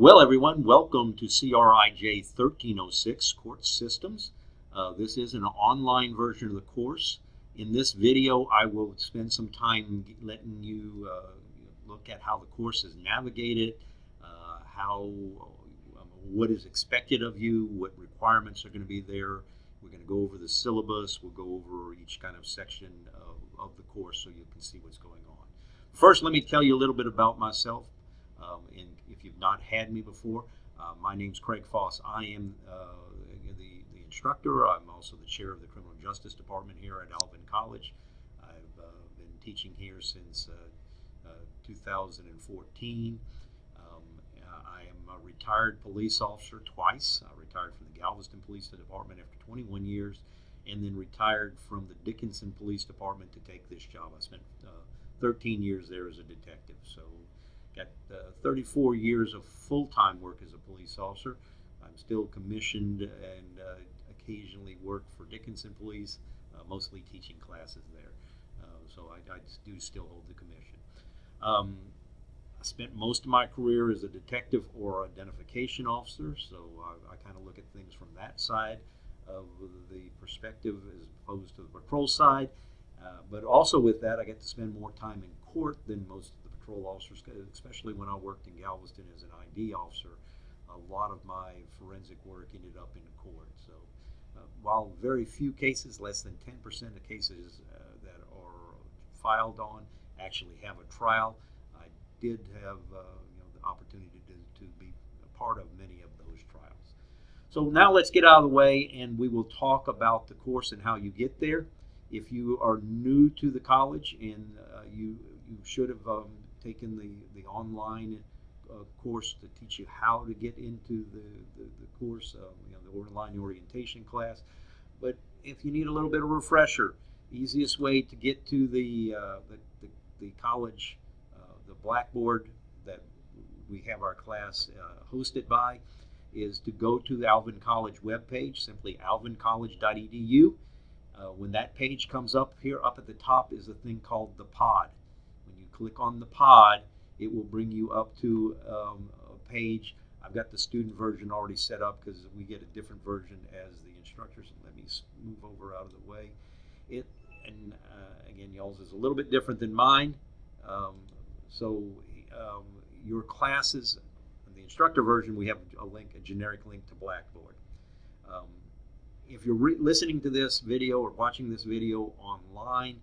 Well, everyone, welcome to CRIJ 1306 Court Systems. This is an online version of the course. In this video, I will spend some time letting you look at how the course is navigated, what is expected of you, what requirements are going to be there. We're going to go over the syllabus. We'll go over each kind of section of the course so you can see what's going on. First, let me tell you a little bit about myself. And if you've not had me before, my name's Craig Foss. I am the instructor. I'm also the chair of the Criminal Justice Department here at Alvin College. I've been teaching here since 2014. I am a retired police officer twice. I retired from the Galveston Police Department after 21 years and then retired from the Dickinson Police Department to take this job. I spent 13 years there as a detective. So got 34 years of full-time work as a police officer. I'm still commissioned and occasionally work for Dickinson Police, mostly teaching classes there. So I do still hold the commission. I spent most of my career as a detective or identification officer, so I kind of look at things from that side of the perspective as opposed to the patrol side. But also with that, I get to spend more time in court than most of the patrol officers, especially when I worked in Galveston as an ID officer. A lot of my forensic work ended up in court. So while very few cases, less than 10% of cases that are filed on actually have a trial, I did have the opportunity to be a part of many of those trials. So now let's get out of the way and we will talk about the course and how you get there. If you are new to the college and you should have taken the online course to teach you how to get into the course, the online orientation class. But if you need a little bit of refresher, easiest way to get to the college, the Blackboard that we have our class hosted by, is to go to the Alvin College webpage, simply alvincollege.edu. When that page comes up, here up at the top is a thing called the pod. When you click on the pod, it will bring you up to a page. I've got the student version already set up because we get a different version as the instructors. Let me move over out of the way. Again, y'all's is a little bit different than mine. Your classes, in the instructor version, we have a generic link to Blackboard. If you're listening to this video or watching this video online,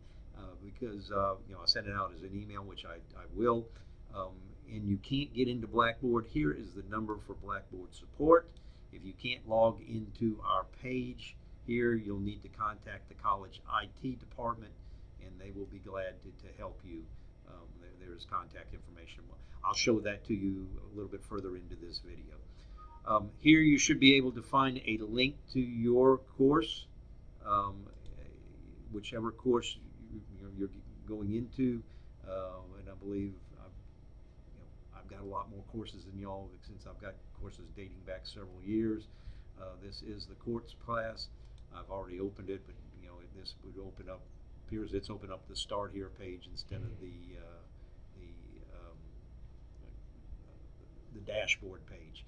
because I send it out as an email, which I will, and you can't get into Blackboard, here is the number for Blackboard support. If you can't log into our page here, you'll need to contact the college IT department, and they will be glad to help you. There's contact information. I'll show that to you a little bit further into this video. Here you should be able to find a link to your course, whichever course you're going into, and I believe I've got a lot more courses than y'all since I've got courses dating back several years. This is the courts class. I've already opened it, but this would open up. Appears it's opened up the Start Here page instead of the dashboard page.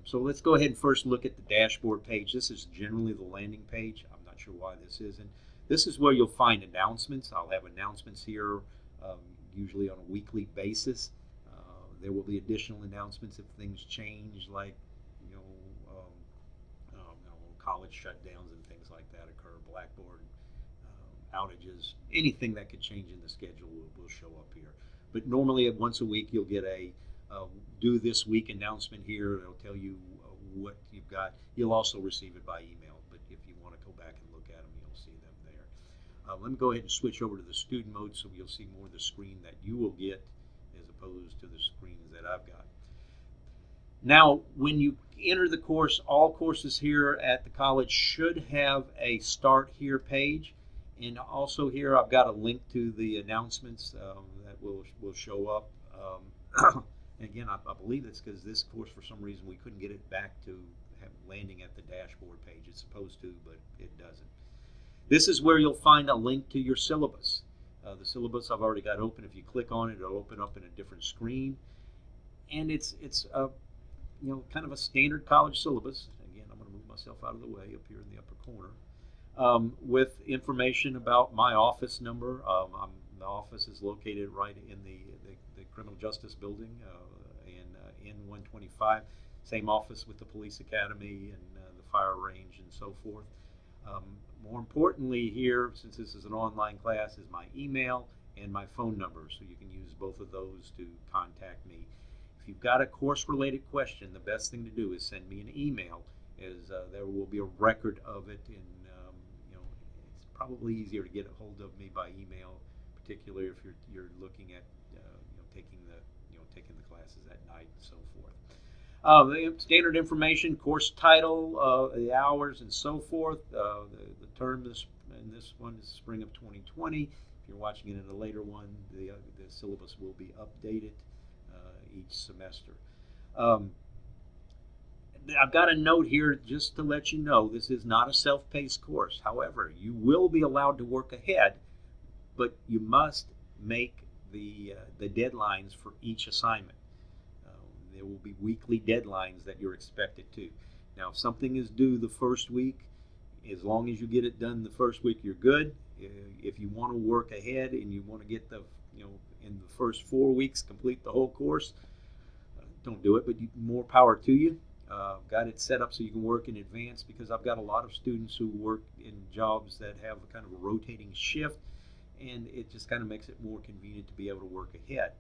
So let's go ahead and first look at the dashboard page. This is generally the landing page. I'm not sure why this isn't. This is where you'll find announcements. I'll have announcements here usually on a weekly basis. There will be additional announcements if things change, like college shutdowns and things like that occur, Blackboard outages, anything that could change in the schedule will show up here. But normally once a week you'll get a do this week announcement here. It'll tell you what you've got. You'll also receive it by email, but if you want to go back and look at them, you'll see them there. Let me go ahead and switch over to the student mode so you'll see more of the screen that you will get as opposed to the screens that I've got. Now, when you enter the course, all courses here at the college should have a Start Here page. And also here I've got a link to the announcements that will show up. And again, I believe it's because this course, for some reason, we couldn't get it back to landing at the dashboard page. It's supposed to, but it doesn't. This is where you'll find a link to your syllabus. The syllabus I've already got open. If you click on it, it'll open up in a different screen. And it's kind of a standard college syllabus. Again, I'm going to move myself out of the way up here in the upper corner. With information about my office number. The office is located right in the Criminal Justice Building in N125. Same office with the Police Academy and the fire range and so forth. More importantly here, since this is an online class, is my email and my phone number, so you can use both of those to contact me. If you've got a course-related question, the best thing to do is send me an email, as there will be a record of it. And it's probably easier to get a hold of me by email, particularly if you're looking at taking the classes at night and so forth. The standard information, course title, the hours, and so forth. The term this one is spring of 2020. If you're watching it in a later one, the syllabus will be updated each semester. I've got a note here just to let you know this is not a self-paced course. However, you will be allowed to work ahead, but you must make the deadlines for each assignment. There will be weekly deadlines that you're expected to. Now, if something is due the first week, as long as you get it done the first week, you're good. If you want to work ahead and you want to get in the first 4 weeks, complete the whole course, don't do it, but more power to you. Got it set up so you can work in advance, because I've got a lot of students who work in jobs that have kind of a rotating shift, and it just kind of makes it more convenient to be able to work ahead.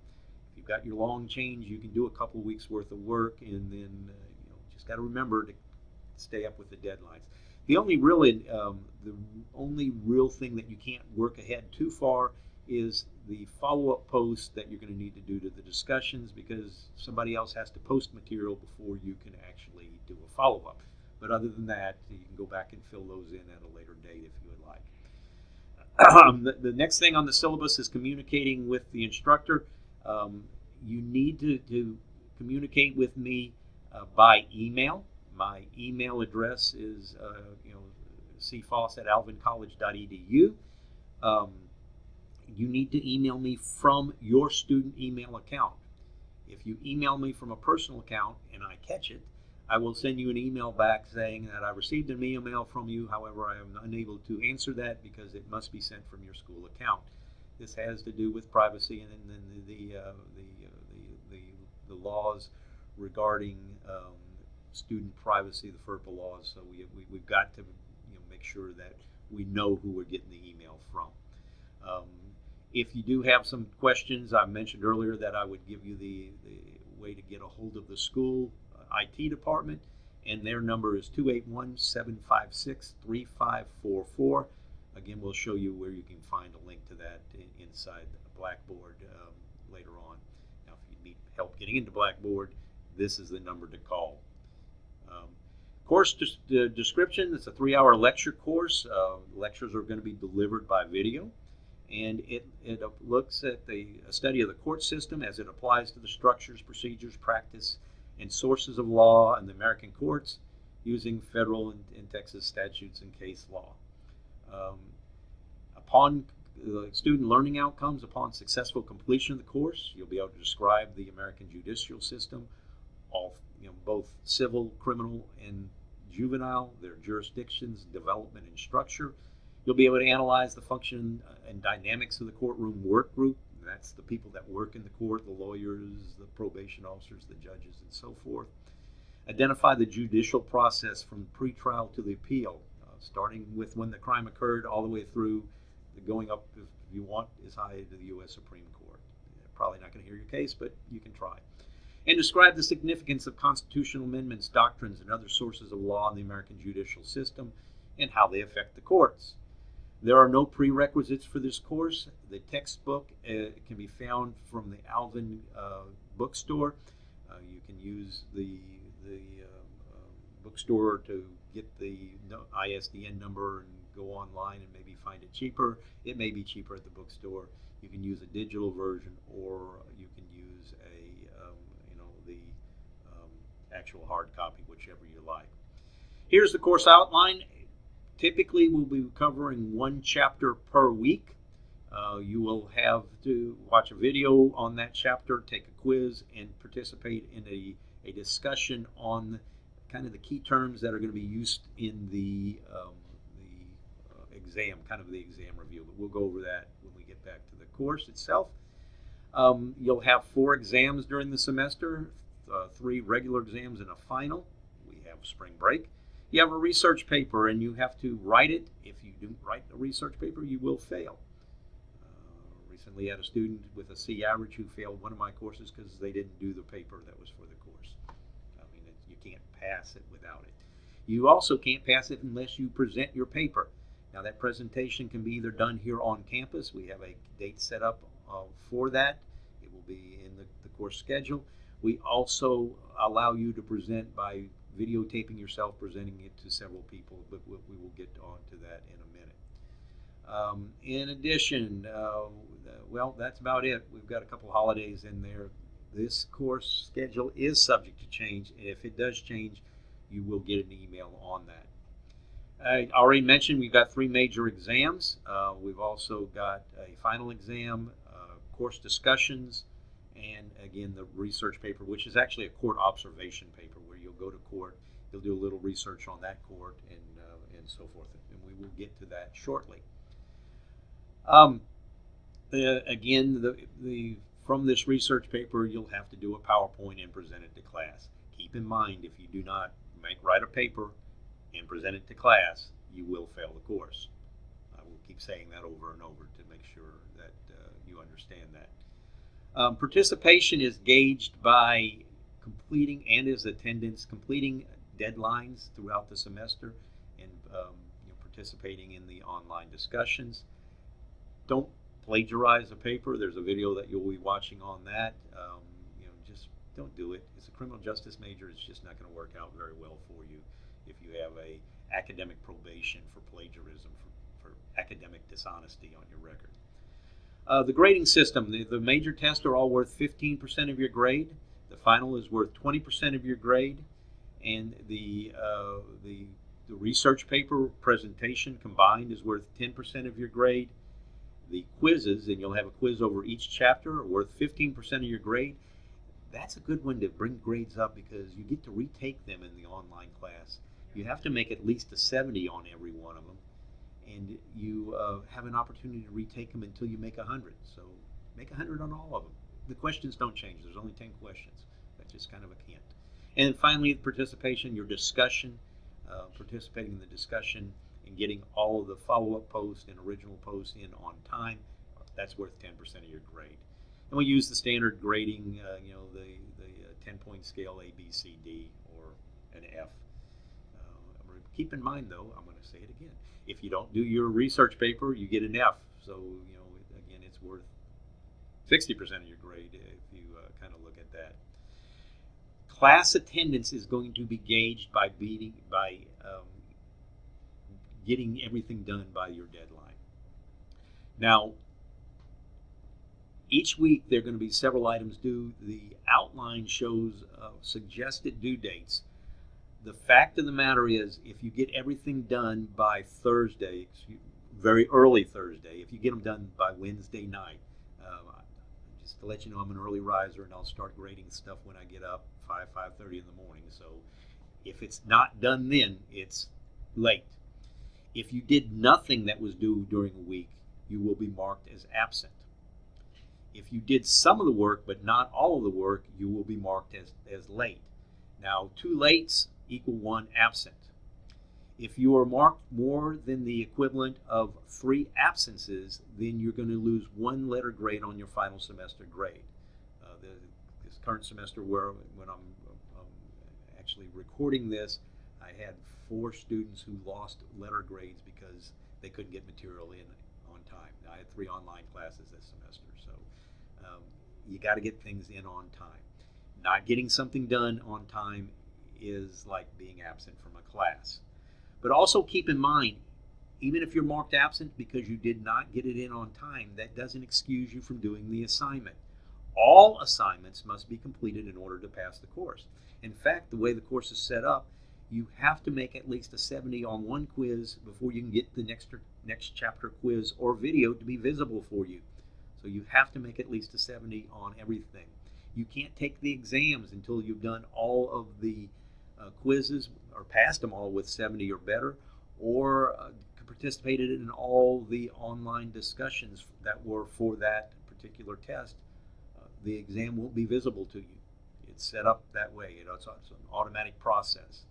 If you've got your long change, you can do a couple weeks worth of work, and then just got to remember to stay up with the deadlines. The only real thing that you can't work ahead too far is the follow-up posts that you're going to need to do to the discussions, because somebody else has to post material before you can actually do a follow-up. But other than that, you can go back and fill those in at a later date if you would like. The next thing on the syllabus is communicating with the instructor. You need to communicate with me by email. My email address is cfoss@alvincollege.edu. You need to email me from your student email account. If you email me from a personal account and I catch it, I will send you an email back saying that I received an email from you. However, I am unable to answer that because it must be sent from your school account. This has to do with privacy and then the laws regarding student privacy, the FERPA laws. So we've got to make sure that we know who we're getting the email from. If you do have some questions, I mentioned earlier that I would give you the way to get a hold of the school IT department, and their number is 281-756-3544. Again, we'll show you where you can find a link to that inside Blackboard later on. Now, if you need help getting into Blackboard, this is the number to call. Course description, it's a 3-hour lecture course. Lectures are going to be delivered by video, and it looks at a study of the court system as it applies to the structures, procedures, practice, and sources of law in the American courts using federal and Texas statutes and case law. Upon student learning outcomes, upon successful completion of the course, you'll be able to describe the American judicial system, both civil, criminal, and juvenile, their jurisdictions, development, and structure. You'll be able to analyze the function and dynamics of the courtroom work group. That's the people that work in the court, the lawyers, the probation officers, the judges, and so forth. Identify the judicial process from pretrial to the appeal, starting with when the crime occurred all the way through going up, if you want, as high to the U.S. Supreme Court. Probably not going to hear your case, but you can try. And describe the significance of constitutional amendments, doctrines, and other sources of law in the American judicial system and how they affect the courts. There are no prerequisites for this course. The textbook can be found from the Alvin bookstore. You can use the bookstore to get the ISDN number and go online and maybe find it cheaper. It may be cheaper at the bookstore. You can use a digital version, or you can use the actual hard copy, whichever you like. Here's the course outline. Typically, we'll be covering one chapter per week. You will have to watch a video on that chapter, take a quiz, and participate in a a discussion on kind of the key terms that are going to be used in the exam, kind of the exam review. But we'll go over that when we get back to the course itself. You'll have 4 exams during the semester, 3 regular exams and a final. We have spring break. You have a research paper and you have to write it. If you don't write a research paper, you will fail. Recently had a student with a C average who failed one of my courses because they didn't do the paper that was for the course. I mean, you can't pass it without it. You also can't pass it unless you present your paper. Now that presentation can be either done here on campus. We have a date set up for that. It will be in the course schedule. We also allow you to present by videotaping yourself, presenting it to several people, but we will get on to that in a minute. In addition, well, that's about it. We've got a couple holidays in there. This course schedule is subject to change. If it does change, you will get an email on that. I already mentioned we've got 3 major exams. We've also got a final exam, course discussions, and again the research paper, which is actually a court observation paper where you'll go to court, you'll do a little research on that court, and so forth. And we will get to that shortly. Again, from this research paper, you'll have to do a PowerPoint and present it to class. Keep in mind, if you do not write a paper and present it to class, you will fail the course. I will keep saying that over and over to make sure that you understand that. Participation is gauged by completing, and is attendance, completing deadlines throughout the semester, and participating in the online discussions. Don't plagiarize a paper. There's a video that you'll be watching on that. Just don't do it. As a criminal justice major, it's just not going to work out very well for you if you have a academic probation for plagiarism, for academic dishonesty on your record. The grading system, the major tests are all worth 15% of your grade. The final is worth 20% of your grade, and the research paper presentation combined is worth 10% of your grade. The quizzes, and you'll have a quiz over each chapter, are worth 15% of your grade. That's a good one to bring grades up because you get to retake them in the online class. You have to make at least a 70 on every one of them, and you have an opportunity to retake them until you make 100. So make 100 on all of them. The questions don't change. There's only 10 questions. That's just kind of a hint. And finally, participation, your discussion, participating in the discussion and getting all of the follow-up posts and original posts in on time, that's worth 10% of your grade. And we use the standard grading, the 10-point scale A, B, C, D, or an F. Keep in mind, though, I'm going to say it again. If you don't do your research paper, you get an F. So, again, it's worth 60% of your grade if you kind of look at that. Class attendance is going to be gauged by getting everything done by your deadline. Now, each week there are going to be several items due. The outline shows suggested due dates. The fact of the matter is, if you get everything done by Thursday, very early Thursday, if you get them done by Wednesday night, just to let you know, I'm an early riser and I'll start grading stuff when I get up 5:30 in the morning. So if it's not done then, it's late. If you did nothing that was due during a week, you will be marked as absent. If you did some of the work but not all of the work, you will be marked as late. Now, 2 lates equal 1 absent. If you are marked more than the equivalent of 3 absences, then you're going to lose 1 letter grade on your final semester grade. This current semester, when I'm actually recording this, I had 4 students who lost letter grades because they couldn't get material in on time. Now, I had 3 online classes this semester, so you got to get things in on time. Not getting something done on time is like being absent from a class. But also keep in mind, even if you're marked absent because you did not get it in on time, that doesn't excuse you from doing the assignment. All assignments must be completed in order to pass the course. In fact, the way the course is set up, you have to make at least a 70 on one quiz before you can get the next chapter quiz or video to be visible for you. So you have to make at least a 70 on everything. You can't take the exams until you've done all of the quizzes or passed them all with 70 or better, or participated in all the online discussions that were for that particular test. The exam won't be visible to you. It's set up that way. It's an automatic process.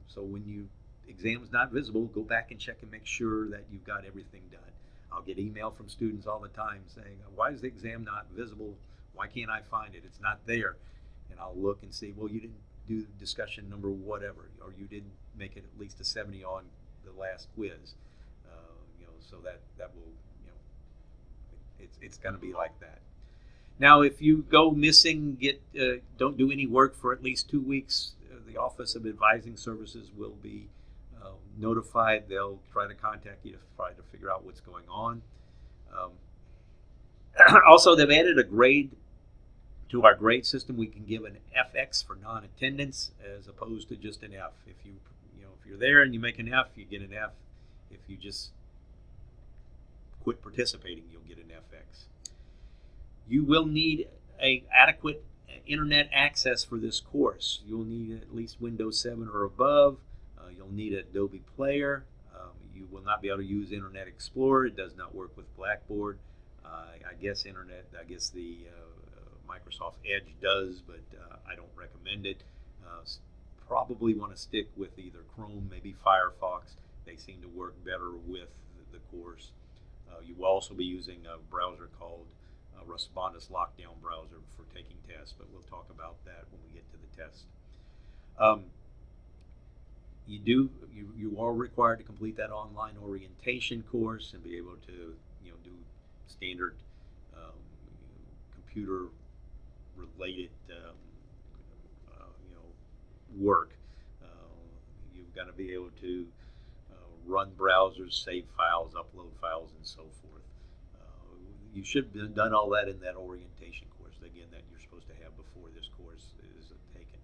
So when you exam's not visible, go back and check and make sure that you've got everything done. I'll get email from students all the time saying, why is the exam not visible? Why can't I find it? It's not there. And I'll look and see, well, you didn't do discussion number whatever, or you didn't make it at least a 70 on the last quiz. So that will, it's going to be like that. Now, if you go missing, don't do any work for at least 2 weeks, the Office of Advising Services will be notified. They'll try to contact you to try to figure out what's going on. Also, they've added a grade to our grade system. We can give an FX for non-attendance as opposed to just an F. If you're there and you make an F, you get an F. If you just quit participating, you'll get an FX. You will need adequate internet access for this course. You'll need at least Windows 7 or above. You'll need Adobe Player. You will not be able to use Internet Explorer. It does not work with Blackboard. I guess the Microsoft Edge does, but I don't recommend it. Probably want to stick with either Chrome, maybe Firefox. They seem to work better with the course. You will also be using a browser called Respondus Lockdown Browser for taking tests, but we'll talk about that when we get to the test. You are required to complete that online orientation course and be able to do standard computer related work. You've got to be able to run browsers, save files, upload files, and so forth. You should have done all that in that orientation course, again, that you're supposed to have before this course is taken.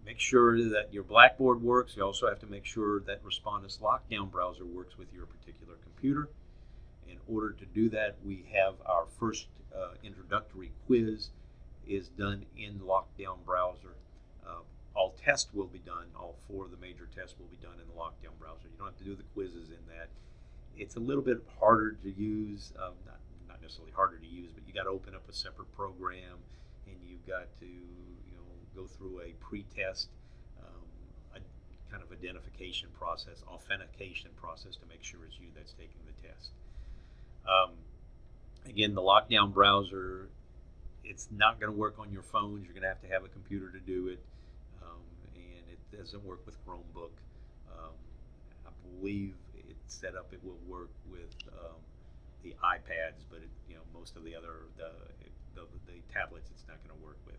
Make sure that your Blackboard works. You also have to make sure that Respondus Lockdown Browser works with your particular computer. In order to do that, we have our first introductory quiz is done in Lockdown Browser. All tests will be done, all 4 of the major tests will be done in the Lockdown Browser. You don't have to do the quizzes in that. It's a little bit harder to use, not necessarily harder to use, but you got to open up a separate program, and you've got to go through a pre-test kind of identification process, authentication process to make sure it's you that's taking the test. Again, the Lockdown Browser, it's not going to work on your phones. You're going to have a computer to do it, and it doesn't work with Chromebook. I believe it's set up. It will work with the iPads, but most of the other the tablets, it's not going to work with.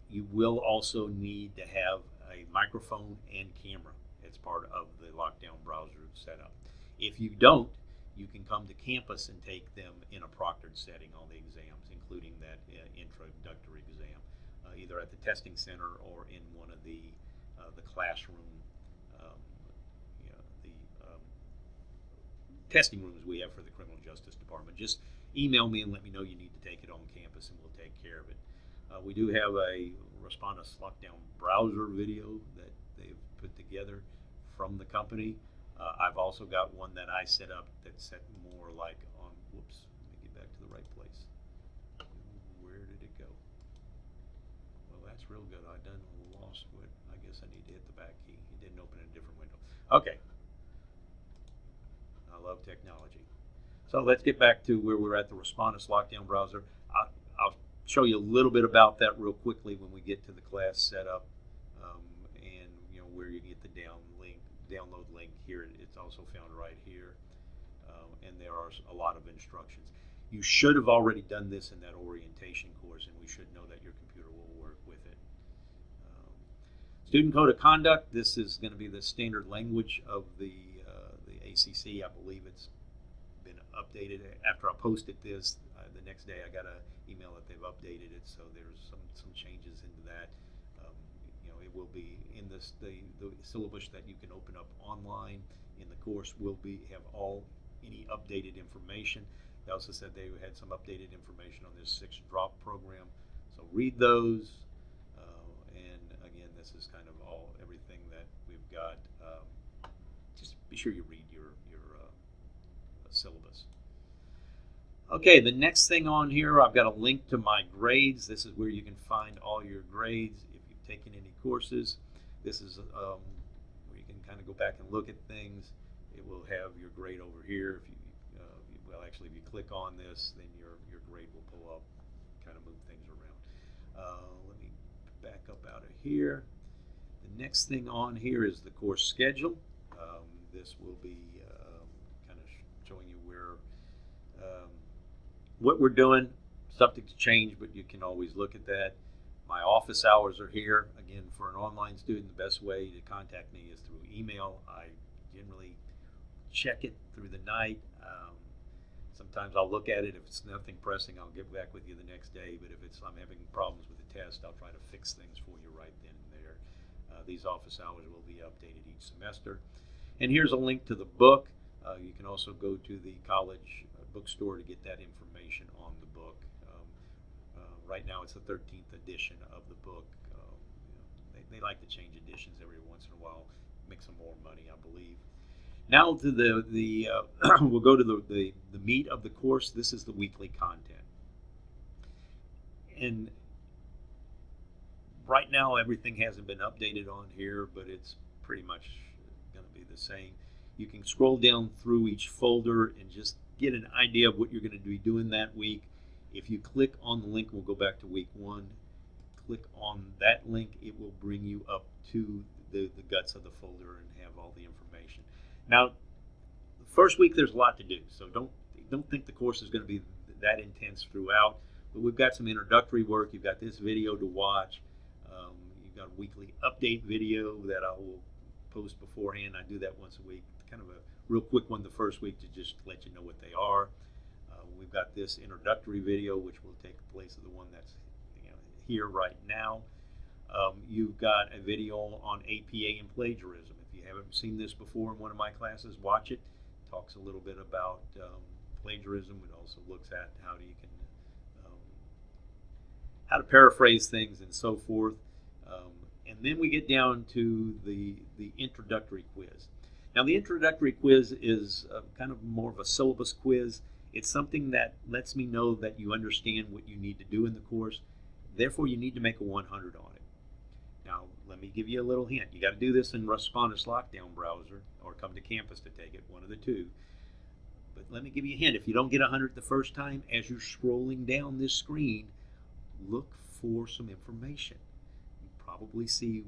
You will also need to have a microphone and camera as part of the Lockdown Browser setup. If you don't, you can come to campus and take them in a proctored setting, all the exams, including that introductory exam, either at the testing center or in one of the classroom, testing rooms we have for the Criminal Justice Department. Just email me and let me know you need to take it on campus, and we'll take care of it. We do have a Respondus Lockdown Browser video that they've put together from the company. I've also got one that I set up that's set more like on, whoops, let me get back to the right place. Where did it go? Well, that's real good. I done lost it. I guess I need to hit the back key. It didn't open in a different window. Okay. I love technology. So let's get back to where we're at, the Respondus Lockdown Browser. I'll show you a little bit about that real quickly when we get to the class setup, and where you get the download link here. It's also found right here, and there are a lot of instructions. You should have already done this in that orientation course, and we should know that your computer will work with it. Student Code of Conduct. This is going to be the standard language of the ACC. I believe it's been updated after I posted this. The next day I got an email that they've updated it, so there's some changes into that. It will be in the syllabus that you can open up online. In the course will have any updated information. They also said they had some updated information on this 6-drop program. So read those. And again, this is kind of everything that we've got. Just be sure you read your syllabus. Okay, the next thing on here, I've got a link to my grades. This is where you can find all your grades if you've taken any courses. This is where you can kind of go back and look at things. It will have your grade over here. If you if you click on this, then your grade will pull up, kind of move things around. Let me back up out of here. The next thing on here is the course schedule. This will be kind of showing you where what we're doing. Subject to change, but you can always look at that. My office hours are here. Again, for an online student, the best way to contact me is through email. I generally check it through the night. Sometimes I'll look at it. If it's nothing pressing, I'll get back with you the next day. But if I'm having problems with the test, I'll try to fix things for you right then and there. These office hours will be updated each semester. And here's a link to the book. You can also go to the college bookstore to get that information on the book. Right now, it's the 13th edition of the book. They like to change editions every once in a while, make some more money, I believe. Now to the we'll go to the meat of the course. This is the weekly content. And right now, everything hasn't been updated on here, but it's pretty much going to be the same. You can scroll down through each folder and just get an idea of what you're going to be doing that week. If you click on the link, we'll go back to week 1. Click on that link, it will bring you up to the guts of the folder and have all the information. Now, the first week there's a lot to do, so don't think the course is going to be that intense throughout. But we've got some introductory work. You've got this video to watch. You've got a weekly update video that I will post beforehand. I do that once a week, kind of a real quick one the first week to just let you know what they are. We've got this introductory video, which will take the place of the one that's here right now. You've got a video on APA and plagiarism. If you haven't seen this before in one of my classes, watch it. It talks a little bit about plagiarism. It also looks at how to paraphrase things and so forth. And then we get down to the introductory quiz. Now, the introductory quiz is kind of more of a syllabus quiz. It's something that lets me know that you understand what you need to do in the course. Therefore, you need to make a 100 on it. Now, let me give you a little hint. You got to do this in Respondus Lockdown browser or come to campus to take it, one of the two. But let me give you a hint. If you don't get 100 the first time, as you're scrolling down this screen, look for some information. You probably see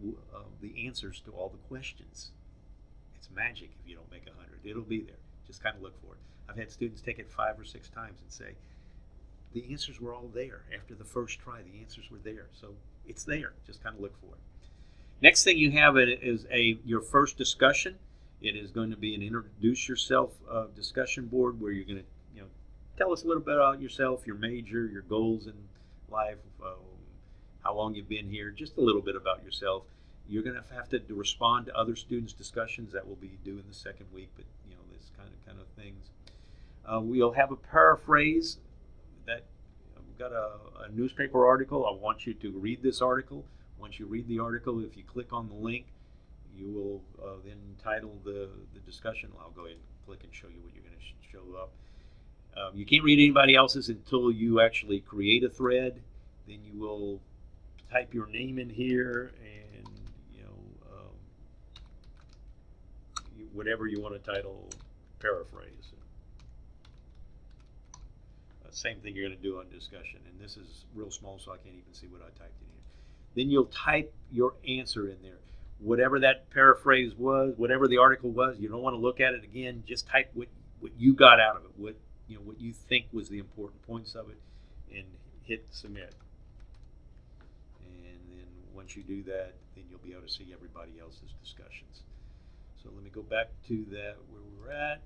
the answers to all the questions. It's magic if you don't make 100. It'll be there. Just kind of look for it. I've had students take it 5 or 6 times and say, the answers were all there. After the first try, the answers were there. So it's there. Just kind of look for it. Next thing you have is your first discussion. It is going to be an introduce yourself discussion board where you're going to tell us a little bit about yourself, your major, your goals in life, how long you've been here, just a little bit about yourself. You're going to have to respond to other students' discussions that we'll be doing the second week, but this kind of things. We'll have a paraphrase that we've got a newspaper article. I want you to read this article. Once you read the article, if you click on the link, you will then title the discussion. I'll go ahead and click and show you what you're going to show up. You can't read anybody else's until you actually create a thread. Then you will type your name in here and whatever you want to title, paraphrase. Same thing you're going to do on discussion. And this is real small, so I can't even see what I typed in here. Then you'll type your answer in there. Whatever that paraphrase was, whatever the article was, you don't want to look at it again. Just type what you got out of it, what you think was the important points of it, and hit submit. And then once you do that, then you'll be able to see everybody else's discussions. So let me go back to that where we're at.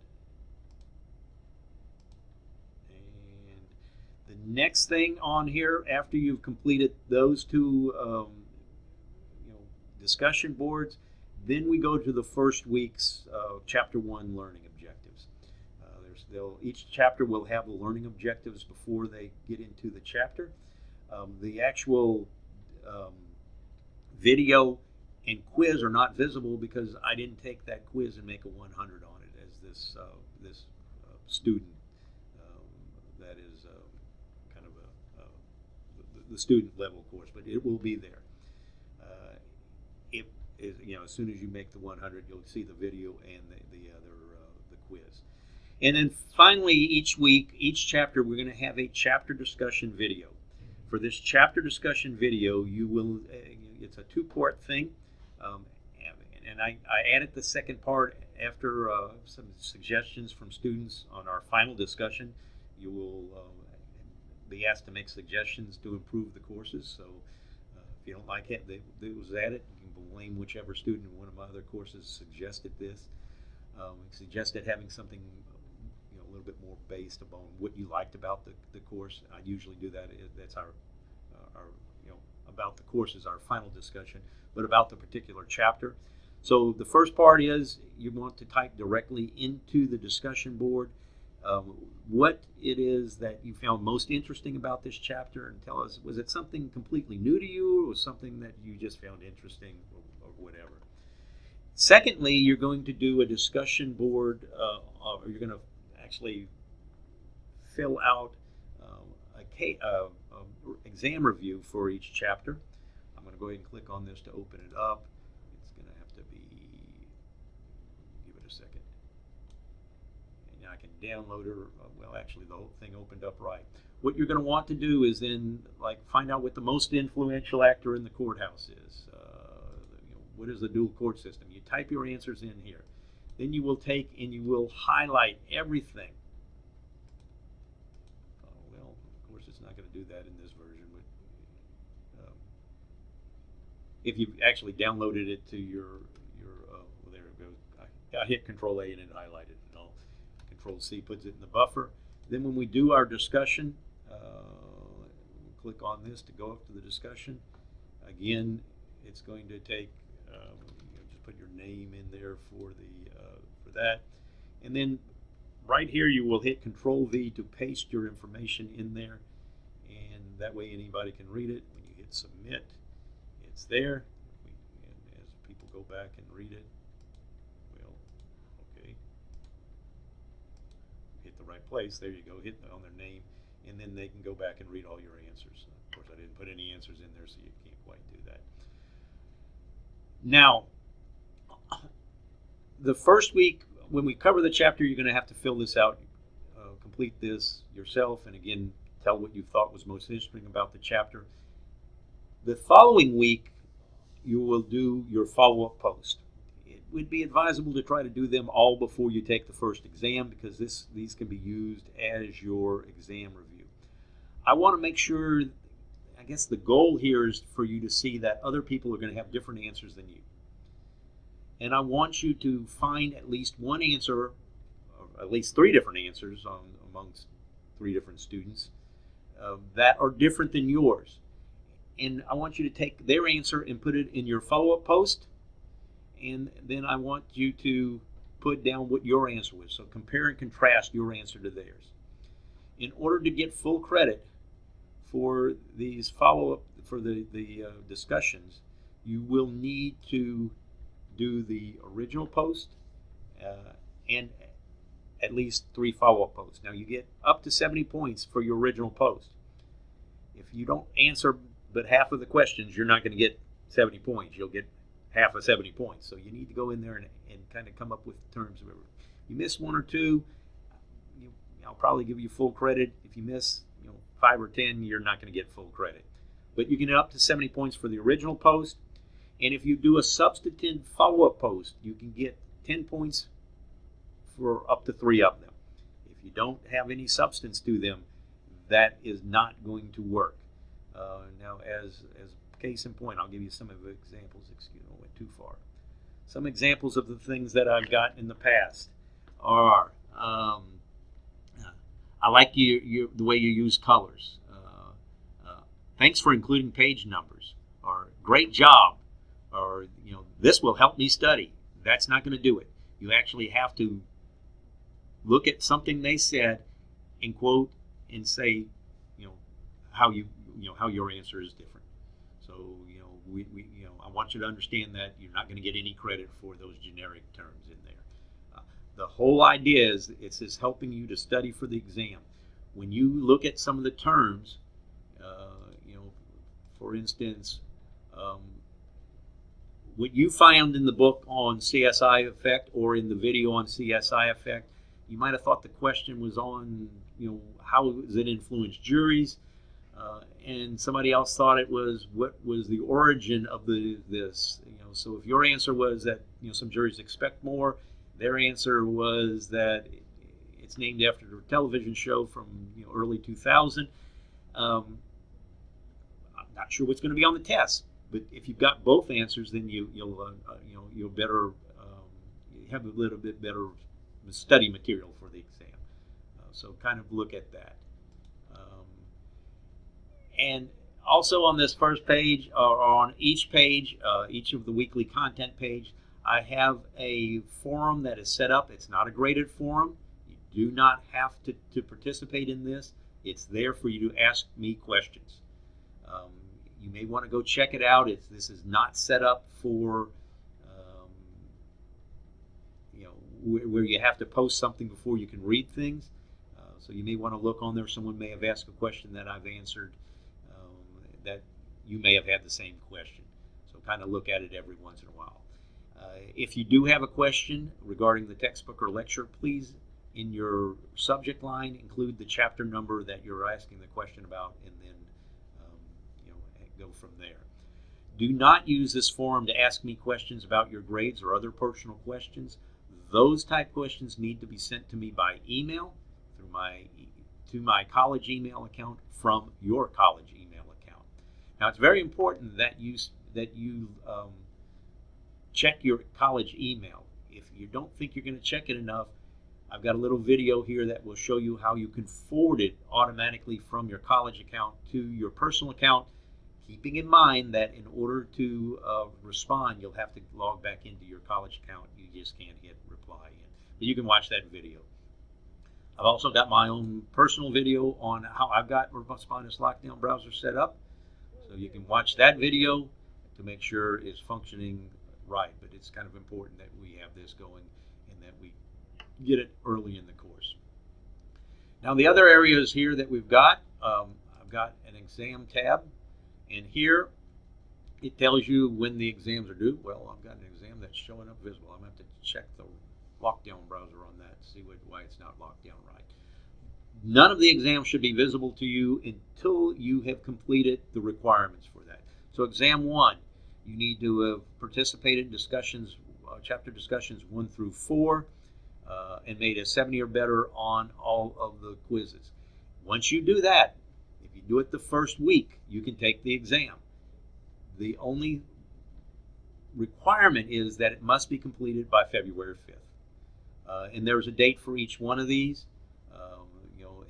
The next thing on here, after you've completed those two discussion boards, then we go to the first week's Chapter 1 learning objectives. Each chapter will have the learning objectives before they get into the chapter. The actual video and quiz are not visible because I didn't take that quiz and make a 100 on it as this student that is kind of the student level course, but it will be there. As soon as you make the 100, you'll see the video and the quiz. And then finally, each week, each chapter, we're going to have a chapter discussion video. For this chapter discussion video, you will it's a two-part thing, and I added the second part after some suggestions from students on our final discussion. You will be asked to make suggestions to improve the courses. So if you don't like it, that was added. You can blame whichever student in one of my other courses suggested this. Suggested having something a little bit more based upon what you liked about the course. I usually do that. That's our about the course is our final discussion, but about the particular chapter. So the first part is you want to type directly into the discussion board what it is that you found most interesting about this chapter, and tell us, was it something completely new to you, or was something that you just found interesting, or whatever. Secondly, you're going to do a discussion board, or you're going to actually fill out a exam review for each chapter. I'm going to go ahead and click on this to open it up. It's going to have to be, give it a second. And I can download it. Well, actually, the whole thing opened up right. What you're going to want to do is then find out what the most influential actor in the courthouse is. What is the dual court system? You type your answers in here. Then you will take and you will highlight everything. Well, of course, it's not going to do that in this version, but if you actually downloaded it to your well, there it goes. I hit Control A and it highlighted it. And Control C puts it in the buffer. Then when we do our discussion, click on this to go up to the discussion. Again, it's going to take. Just put your name in there for that, and then right here you will hit Control V to paste your information in there, and that way anybody can read it. When you hit Submit, it's there. And as people go back and read it, well, okay, hit the right place. There you go. Hit on their name, and then they can go back and read all your answers. Of course, I didn't put any answers in there, so you can't quite do that. Now, the first week, when we cover the chapter, you're going to have to fill this out, complete this yourself, and again, tell what you thought was most interesting about the chapter. The following week, you will do your follow-up post. It would be advisable to try to do them all before you take the first exam, because these can be used as your exam review. I want to make sure, I guess the goal here is for you to see that other people are going to have different answers than you. And I want you to find at least one answer, or at least three different answers amongst three different students that are different than yours. And I want you to take their answer and put it in your follow-up post. And then I want you to put down what your answer was. So compare and contrast your answer to theirs. In order to get full credit for these follow-up, for the discussions, you will need to do the original post and at least 3 follow-up posts. Now you get up to 70 points for your original post. If you don't answer but half of the questions, you're not going to get 70 points. You'll get half of 70 points. So you need to go in there and kind of come up with terms of it. You miss 1 or 2, I'll probably give you full credit. If you miss 5 or 10, you're not going to get full credit. But you can get up to 70 points for the original post. And if you do a substantive follow-up post, you can get 10 points for up to 3 of them. If you don't have any substance to them, that is not going to work. Now, as case in point, I'll give you some of the examples. Excuse me, I went too far. Some examples of the things that I've gotten in the past are, I like the way you use colors. Thanks for including page numbers. Or great job. Or, this will help me study. That's not going to do it. You actually have to look at something they said and quote and say, you know, how how your answer is different. So, I want you to understand that you're not going to get any credit for those generic terms in there. The whole idea is it's helping you to study for the exam. When you look at some of the terms, for instance, um, what you found in the book on CSI effect or in the video on CSI effect, you might have thought the question was on, how does it influence juries? And somebody else thought it was what was the origin of this. So if your answer was that some juries expect more, their answer was that it's named after a television show from early 2000. I'm not sure what's going to be on the test, but if you've got both answers, then you'll better have a little bit better study material for the exam. So kind of look at that. And also on this first page, or on each page, each of the weekly content page, I have a forum that is set up. It's not a graded forum. You do not have to participate in this. It's there for you to ask me questions. You may want to go check it out. This is not set up for where you have to post something before you can read things. So you may want to look on there. Someone may have asked a question that I've answered that you may have had the same question. So kind of look at it every once in a while. If you do have a question regarding the textbook or lecture, please, in your subject line, include the chapter number that you're asking the question about, and then go from there. Do not use this forum to ask me questions about your grades or other personal questions. Those type questions need to be sent to me by email to my college email account from your college email account. Now, it's very important that you check your college email. If you don't think you're going to check it enough, I've got a little video here that will show you how you can forward it automatically from your college account to your personal account, keeping in mind that in order to respond, you'll have to log back into your college account. You just can't hit reply in. But you can watch that video. I've also got my own personal video on how I've got Spinus Lockdown Browser set up. So you can watch that video to make sure it's functioning right. But it's kind of important that we have this going and that we get it early in the course. Now the other areas here that we've got, I've got an exam tab. And here it tells you when the exams are due. Well, I've got an exam that's showing up visible. I'm going to have to check the lockdown browser on that to see why it's not locked down right. None of the exams should be visible to you until you have completed the requirements for that. So exam 1, you need to have participated in discussions, chapter discussions 1 through 4, and made a 70 or better on all of the quizzes. Once you do that, if you do it the first week, you can take the exam. The only requirement is that it must be completed by February 5th. And there's a date for each one of these,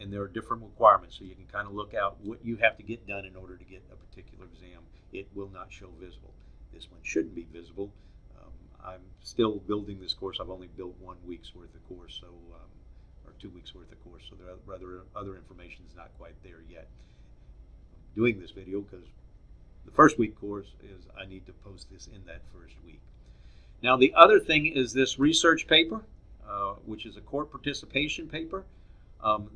and there are different requirements, so you can kind of look out what you have to get done in order to get a particular exam. It will not show visible. This one shouldn't be visible. I'm still building this course. I've only built 1 week's worth of course, or 2 weeks worth of course, so there are other information is not quite there yet. I'm doing this video because the first week course is I need to post this in that first week. Now the other thing is this research paper, which is a court participation paper.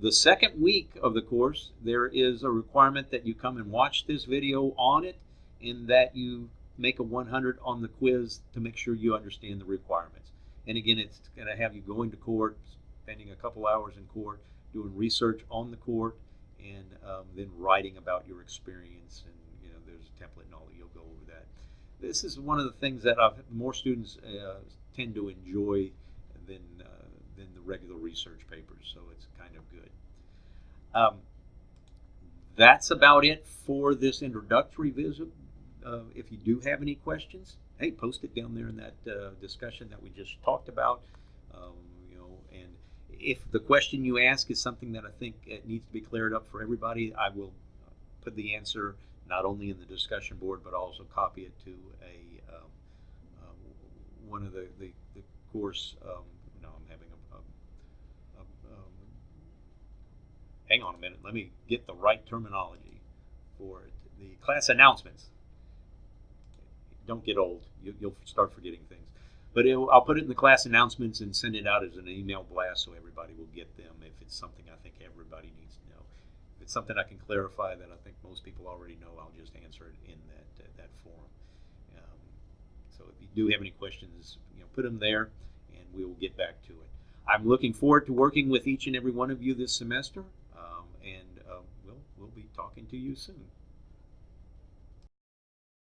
The second week of the course, there is a requirement that you come and watch this video on it, and that you make a 100 on the quiz to make sure you understand the requirements. And again, it's going to have you going to court, spending a couple hours in court, doing research on the court, and then writing about your experience. And there's a template and all that. You'll go over that. This is one of the things that more students tend to enjoy than the regular research papers. So it's kind of good. That's about it for this introductory visit. If you do have any questions, hey, post it down there in that discussion that we just talked about. And if the question you ask is something that I think it needs to be cleared up for everybody, I will put the answer not only in the discussion board, but also copy it to one of the course. I'm having a hang on a minute, let me get the right terminology for it. The class announcements. Don't get old. You'll start forgetting things. But I'll put it in the class announcements and send it out as an email blast so everybody will get them if it's something I think everybody needs to know. If it's something I can clarify that I think most people already know, I'll just answer it in that forum. So if you do have any questions, put them there and we will get back to it. I'm looking forward to working with each and every one of you this semester, and we'll be talking to you soon.